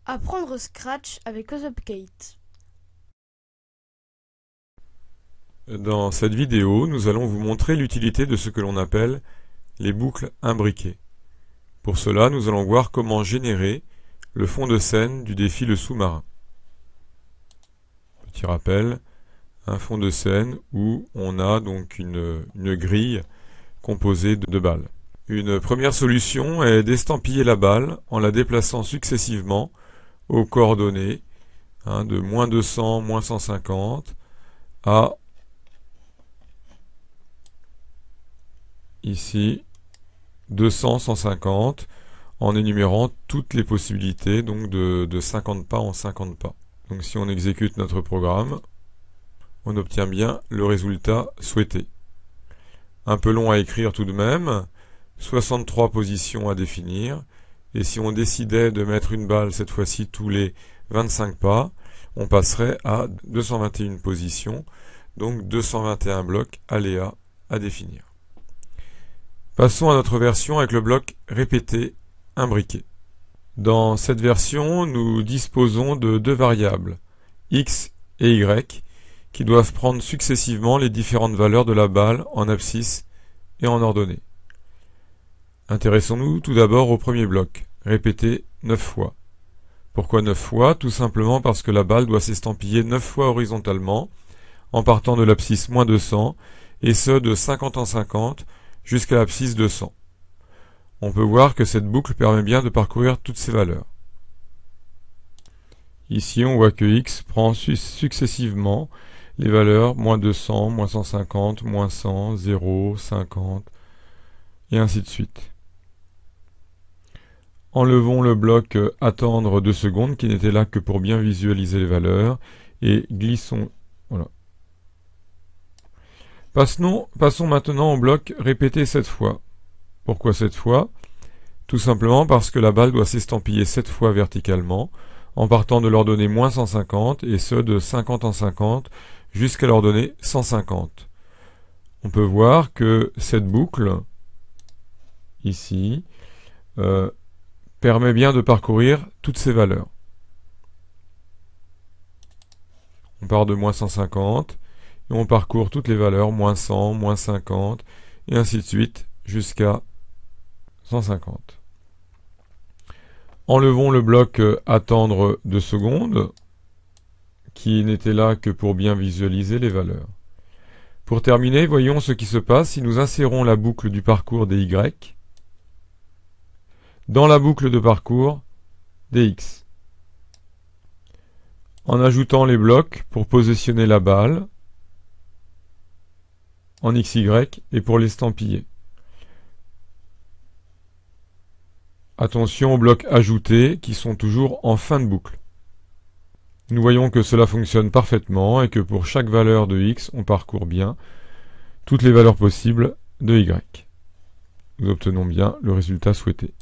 Apprendre Scratch avec Upkate. Dans cette vidéo, nous allons vous montrer l'utilité de ce que l'on appelle les boucles imbriquées. Pour cela, nous allons voir comment générer le fond de scène du défi Le Sous-marin. Petit rappel, un fond de scène où on a donc une grille composée de balles. Une première solution est d'estampiller la balle en la déplaçant successivement aux coordonnées de moins 200, moins 150 à ici 200, 150 en énumérant toutes les possibilités donc de 50 pas en 50 pas. Donc si on exécute notre programme, on obtient bien le résultat souhaité. Un peu long à écrire tout de même, 63 positions à définir, et si on décidait de mettre une balle cette fois-ci tous les 25 pas, on passerait à 221 positions, donc 221 blocs aléas à définir. Passons à notre version avec le bloc répété imbriqué. Dans cette version, nous disposons de deux variables, x et y, qui doivent prendre successivement les différentes valeurs de la balle en abscisse et en ordonnée. Intéressons-nous tout d'abord au premier bloc, répété 9 fois. Pourquoi 9 fois? Tout simplement parce que la balle doit s'estampiller 9 fois horizontalement, en partant de l'abscisse moins 200, et ce de 50 en 50, jusqu'à l'abscisse 200. On peut voir que cette boucle permet bien de parcourir toutes ces valeurs. Ici, on voit que x prend successivement les valeurs moins 200, moins 150, moins 100, 0, 50, et ainsi de suite. Enlevons le bloc attendre 2 secondes qui n'était là que pour bien visualiser les valeurs et glissons. Voilà. Passons maintenant au bloc répété 7 fois. Pourquoi 7 fois? Tout simplement parce que la balle doit s'estampiller 7 fois verticalement en partant de l'ordonnée moins 150 et ce de 50 en 50 jusqu'à l'ordonnée 150. On peut voir que cette boucle ici permet bien de parcourir toutes ces valeurs. On part de moins 150 et on parcourt toutes les valeurs, moins 100, moins 50 et ainsi de suite jusqu'à 150. Enlevons le bloc attendre 2 secondes qui n'était là que pour bien visualiser les valeurs. Pour terminer, voyons ce qui se passe si nous insérons la boucle du parcours des Y dans la boucle de parcours des X. En ajoutant les blocs pour positionner la balle en XY et pour l'estampiller. Attention aux blocs ajoutés qui sont toujours en fin de boucle. Nous voyons que cela fonctionne parfaitement et que pour chaque valeur de X, on parcourt bien toutes les valeurs possibles de Y. Nous obtenons bien le résultat souhaité.